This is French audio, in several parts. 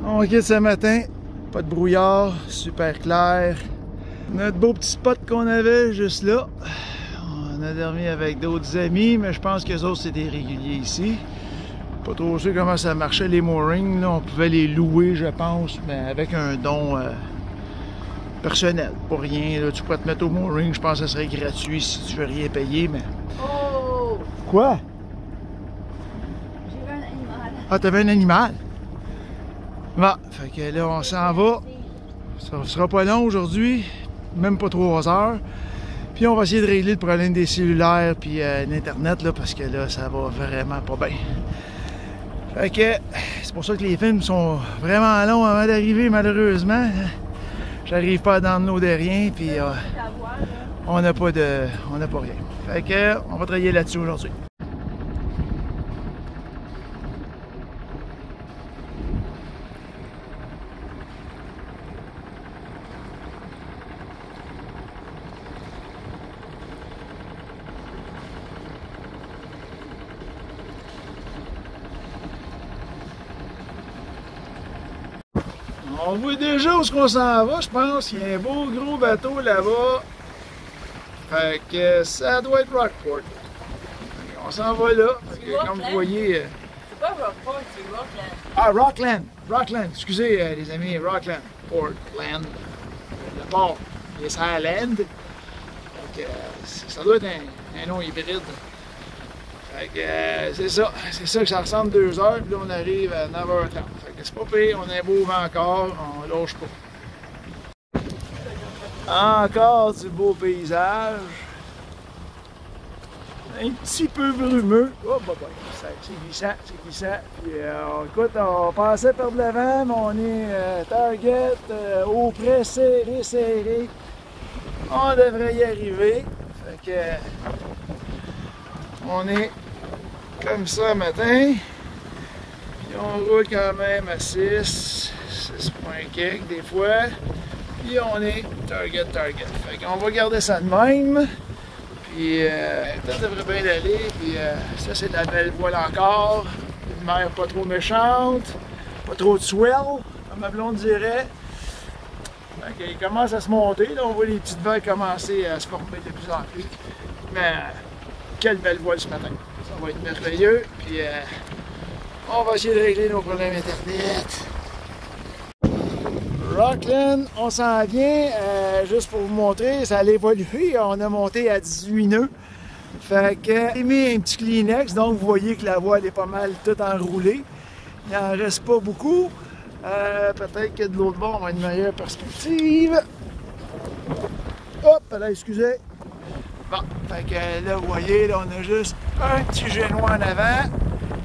On quitte ce matin, pas de brouillard, super clair. Notre beau petit spot qu'on avait juste là. On a dormi avec d'autres amis, mais je pense que les autres c'était réguliers ici. Pas trop sûr comment ça marchait les moorings, là. On pouvait les louer, je pense, mais avec un don personnel, pour rien. Là, tu pourrais te mettre au mooring, je pense que ça serait gratuit si tu veux rien payer, mais... Oh! Quoi? J'ai vu un animal. Ah, t'avais un animal? Bon, fait que là, on s'en va. Ça sera pas long aujourd'hui, même pas 3 heures. Puis on va essayer de régler le problème des cellulaires puis d'Internet, là, parce que là, ça va vraiment pas bien. Fait que c'est pour ça que les films sont vraiment longs avant d'arriver, malheureusement. J'arrive pas à downloader rien, puis on n'a pas rien. Fait que on va travailler là-dessus aujourd'hui. On voit déjà où on s'en va, je pense. Il y a un beau gros bateau là-bas. Fait que ça doit être Rockport. On s'en va là. Fait que, comme vous voyez... C'est pas Rockport, c'est Rockland. Ah, Rockland! Rockland, excusez les amis, Rockland. Portland. Le port. Les Highlands. Fait que ça doit être un nom hybride. Fait que c'est ça que ça ressemble 2 heures, puis là on arrive à 9h30. Fait que c'est pas pire, on a un beau vent encore, on lâche pas. Encore du beau paysage. Un petit peu brumeux. Oh, c'est glissant, c'est glissant. Puis écoute, on passait par de l'avant, mais on est target, au près, serré. On devrait y arriver. Fait que on est comme ça matin, puis on roule quand même à 6 points quelques des fois, puis on est target. Fait qu'on va garder ça de même, puis tout devrait bien aller, puis ça c'est de la belle voile encore, une mer pas trop méchante, pas trop de swell, comme ma blonde dirait. Fait qu'il commence à se monter, là on voit les petites vagues commencer à se former de plus en plus, mais quelle belle voile ce matin! Ça va être merveilleux, puis on va essayer de régler nos problèmes Internet. Rockland, on s'en vient, juste pour vous montrer, ça a évolué, on a monté à 18 nœuds. Fait que j'ai mis un petit Kleenex, donc vous voyez que la voile est pas mal toute enroulée. Il n'en reste pas beaucoup. Peut-être que de l'autre bord, on a une meilleure perspective. Hop, là, excusez. Bon, fait que là, vous voyez, là, on a juste un petit génois en avant.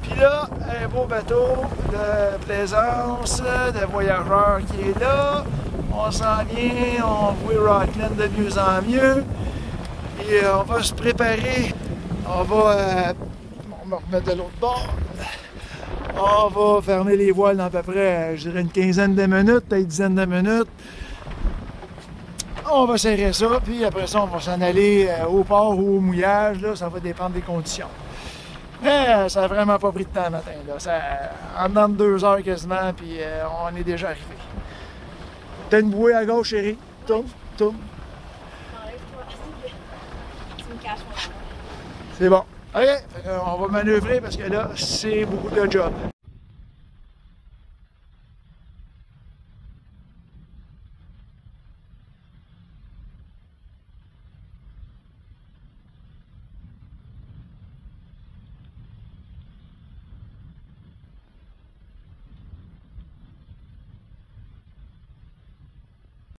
Puis là, un beau bateau de plaisance, de voyageurs qui est là. On s'en vient, on voit Rockland de mieux en mieux. Et on va se préparer. On va me remettre de l'autre bord. On va fermer les voiles dans à peu près, je dirais, une quinzaine de minutes, peut-être une dizaine de minutes. On va serrer ça, puis après ça, on va s'en aller au port ou au mouillage. Là, ça va dépendre des conditions. Mais ça n'a vraiment pas pris de temps le matin. Là. Ça, en dedans de 2 heures quasiment, puis on est déjà arrivé. T'as une bouée à gauche, chérie. Tourne. Enlève-toi. Tu me caches mon C'est bon. OK, on va manœuvrer parce que là, c'est beaucoup de job.